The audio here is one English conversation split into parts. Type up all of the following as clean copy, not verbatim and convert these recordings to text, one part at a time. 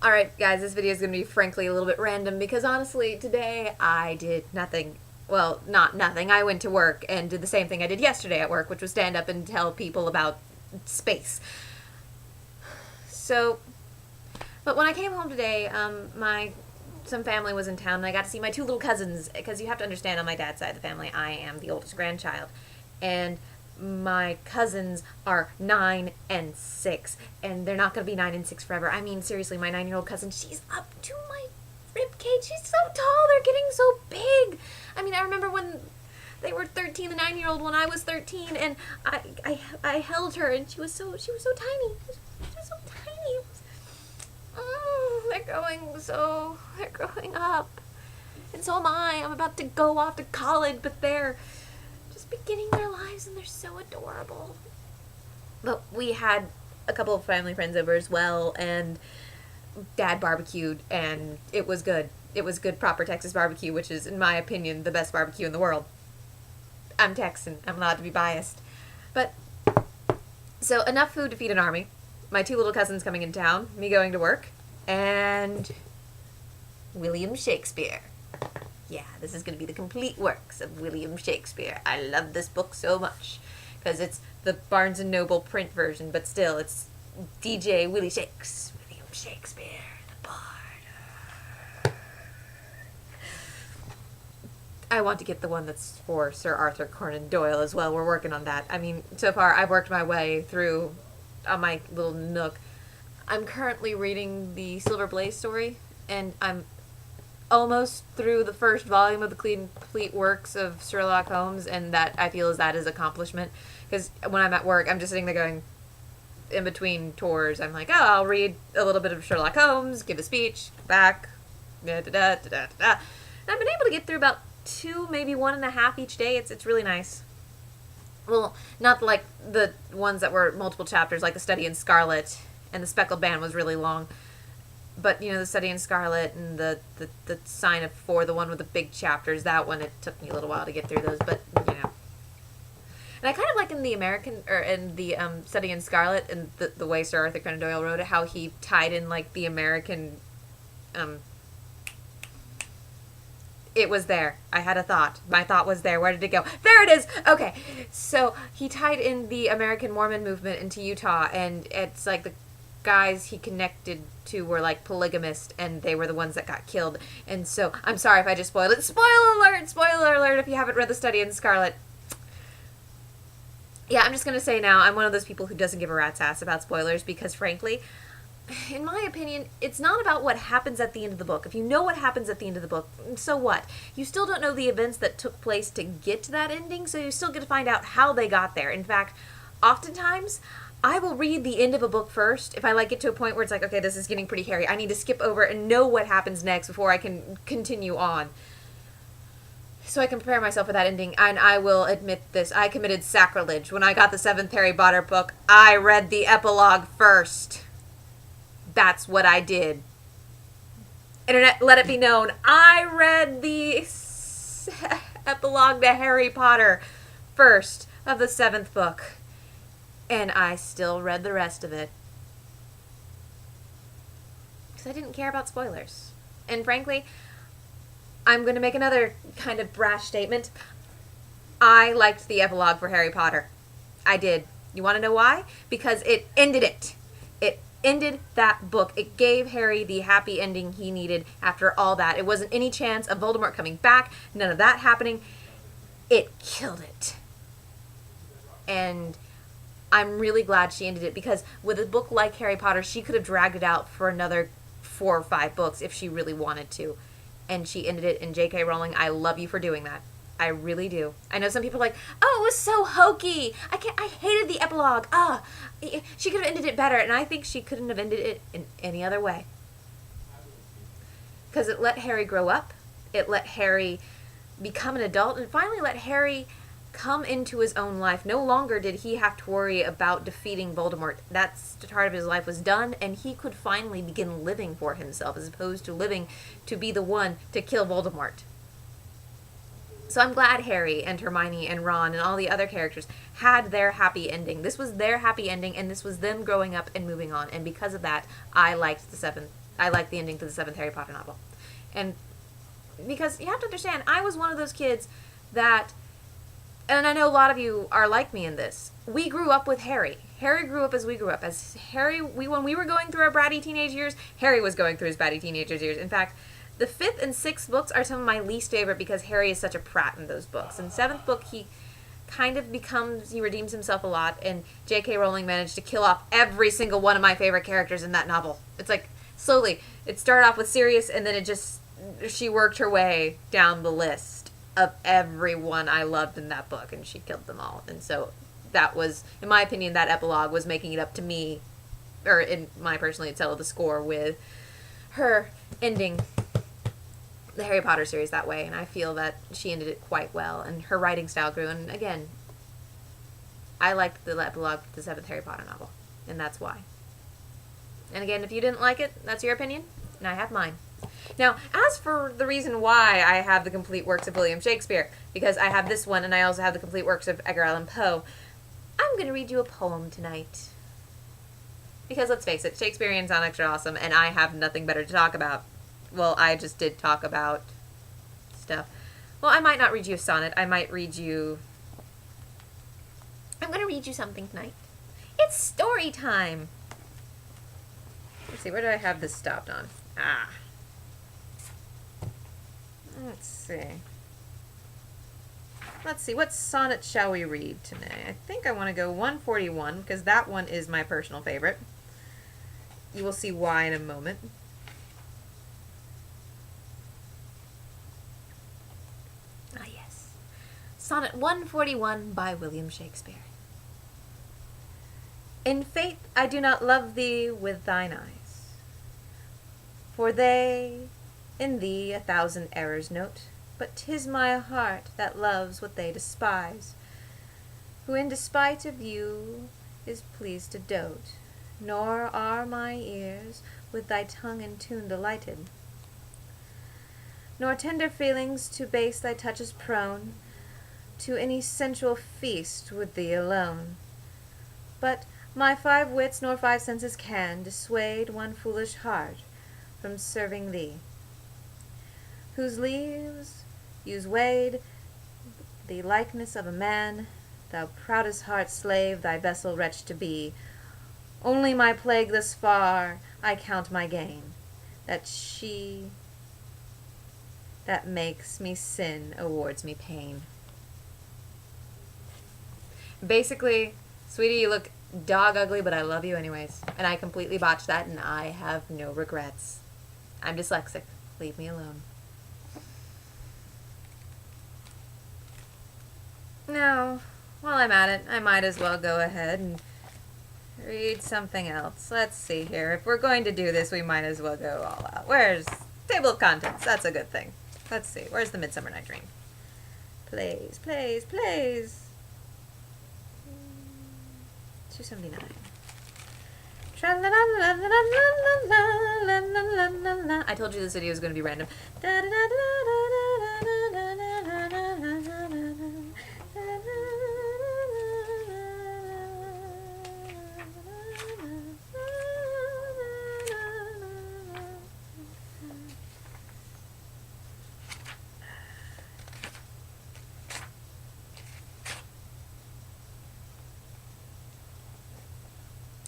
Alright guys, this video is going to be frankly a little bit random because honestly today I did nothing. Well, not nothing. I went to work and did the same thing I did yesterday at work, which was stand up and tell people about space. But when I came home today, some family was in town and I got to see my two little cousins, because you have to understand, on my dad's side of the family I am the oldest grandchild, and my cousins are 9 and 6, and they're not going to be 9 and 6 forever. I mean, seriously, my 9-year-old cousin, she's up to my rib cage. She's so tall. They're getting so big. I mean, I remember when they were 13, the 9-year-old, when I was 13, and I held her, and she was so tiny. She was so tiny. They're growing up. And so am I. I'm about to go off to college, but they're just beginning their lives, and they're so adorable. But we had a couple of family friends over as well, and Dad barbecued, and it was good. It was good, proper Texas barbecue, which is, in my opinion, the best barbecue in the world. I'm Texan. I'm allowed to be biased. But, so enough food to feed an army. My two little cousins coming in town, me going to work, and William Shakespeare. Yeah, this is going to be the complete works of William Shakespeare. I love this book so much because it's the Barnes & Noble print version, but still, it's DJ Willie Shakes. William Shakespeare, the bard. I want to get the one that's for Sir Arthur Conan Doyle as well. We're working on that. I mean, so far, I've worked my way through on my little nook. I'm currently reading the Silver Blaze story, and I'm almost through the first volume of the complete works of Sherlock Holmes, and that I feel that is accomplishment. Because when I'm at work, I'm just sitting there going, in between tours, I'm like, oh, I'll read a little bit of Sherlock Holmes, give a speech, back, da-da-da-da-da-da. And I've been able to get through about 2, maybe 1.5 each day. It's really nice. Well, not like the ones that were multiple chapters, like The Study in Scarlet, and The Speckled Band was really long. But, you know, The Study in Scarlet and the Sign of Four, the one with the big chapters, that one, it took me a little while to get through those, but, you know. And I kind of like in the Study in Scarlet, and the way Sir Arthur Conan Doyle wrote it, how he tied in, like, the American, it was there. I had a thought. My thought was there. Where did it go? There it is! Okay. So, he tied in the American Mormon movement into Utah, and it's like the guys he connected to were like polygamist, and they were the ones that got killed. And so, I'm sorry if I just spoiled it. Spoiler alert! Spoiler alert if you haven't read The Study in Scarlet. Yeah, I'm just gonna say now, I'm one of those people who doesn't give a rat's ass about spoilers, because frankly, in my opinion, it's not about what happens at the end of the book. If you know what happens at the end of the book, so what? You still don't know the events that took place to get to that ending, so you still get to find out how they got there. In fact, oftentimes, I will read the end of a book first if I like it to a point where it's like, okay, this is getting pretty hairy. I need to skip over and know what happens next before I can continue on, so I can prepare myself for that ending. And I will admit this, I committed sacrilege. When I got the 7th Harry Potter book, I read the epilogue first. That's what I did. Internet, let it be known, I read the epilogue to Harry Potter first of the 7th book. And I still read the rest of it. Because I didn't care about spoilers. And frankly, I'm going to make another kind of brash statement. I liked the epilogue for Harry Potter. I did. You want to know why? Because it ended it. It ended that book. It gave Harry the happy ending he needed after all that. It wasn't any chance of Voldemort coming back. None of that happening. It killed it. And I'm really glad she ended it, because with a book like Harry Potter, she could have dragged it out for another 4 or 5 books if she really wanted to. And she ended it, and J.K. Rowling, I love you for doing that. I really do. I know some people are like, oh, it was so hokey. I hated the epilogue. She could have ended it better. And I think she couldn't have ended it in any other way. Because it let Harry grow up. It let Harry become an adult, and finally let Harry come into his own life. No longer did he have to worry about defeating Voldemort. That part of his life was done, and he could finally begin living for himself, as opposed to living to be the one to kill Voldemort. So I'm glad Harry and Hermione and Ron and all the other characters had their happy ending. This was their happy ending, and this was them growing up and moving on. And because of that, I liked the I like the ending to the seventh Harry Potter novel. And because you have to understand, I was one of those kids that, and I know a lot of you are like me in this, we grew up with Harry. Harry grew up as we grew up. As Harry, when we were going through our bratty teenage years, Harry was going through his bratty teenage years. In fact, the fifth and sixth books are some of my least favorite because Harry is such a prat in those books. In seventh book, he kind of he redeems himself a lot, and J.K. Rowling managed to kill off every single one of my favorite characters in that novel. It's like, slowly, it started off with Sirius, and then she worked her way down the list of everyone I loved in that book, and she killed them all. And so that was, in my opinion, that epilogue was making it up to me, or in my personally, it settled the score with her ending the Harry Potter series that way, and I feel that she ended it quite well, and her writing style grew, and again, I liked the epilogue to the seventh Harry Potter novel, and that's why. And again, if you didn't like it, that's your opinion, and I have mine. Now, as for the reason why I have the complete works of William Shakespeare, because I have this one, and I also have the complete works of Edgar Allan Poe, I'm going to read you a poem tonight. Because let's face it, Shakespearean sonnets are awesome, and I have nothing better to talk about. Well, I just did talk about stuff. Well, I might not read you a sonnet. I might read you... I'm going to read you something tonight. It's story time. Let's see, where do I have this stopped on? Let's see, what sonnet shall we read today? I think I want to go 141, because that one is my personal favorite. You will see why in a moment. Sonnet 141 by William Shakespeare. In faith I do not love thee with thine eyes, for they in thee 1,000 errors note, but 'tis my heart that loves what they despise, who in despite of you is pleased to dote, nor are my ears with thy tongue in tune delighted, nor tender feelings to base thy touches prone, to any sensual feast with thee alone. But my 5 wits nor 5 senses can dissuade one foolish heart from serving thee, whose leaves use weighed the likeness of a man, thou proudest heart slave thy vessel wretch to be. Only my plague thus far I count my gain, that she that makes me sin awards me pain. Basically, sweetie, you look dog ugly, but I love you anyways. And I completely botched that, and I have no regrets. I'm dyslexic. Leave me alone. Now, while I'm at it, I might as well go ahead and read something else. Let's see here. If we're going to do this, we might as well go all out. Where's table of contents? That's a good thing. Let's see. Where's the Midsummer Night Dream? Plays. 279. I told you this video was going to be random.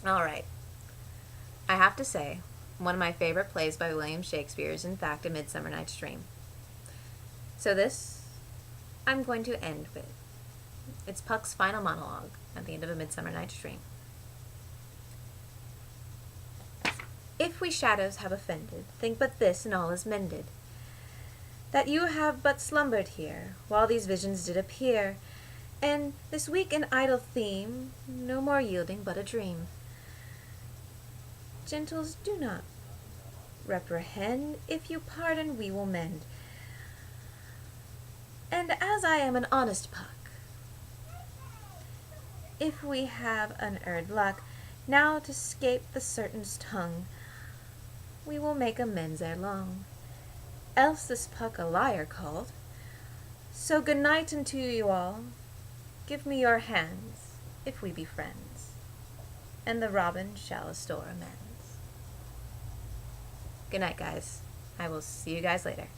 Alright. I have to say, one of my favorite plays by William Shakespeare is in fact A Midsummer Night's Dream. So this, I'm going to end with. It's Puck's final monologue at the end of A Midsummer Night's Dream. If we shadows have offended, think but this, and all is mended. That you have but slumbered here, while these visions did appear, and this weak and idle theme, no more yielding but a dream. Gentles, do not reprehend, if you pardon we will mend. And as I am an honest Puck, if we have unerred luck, now to scape the certain's tongue, we will make amends ere long. Else this Puck a liar called. So good night unto you all. Give me your hands, if we be friends, and the robin shall restore amends. Good night, guys. I will see you guys later.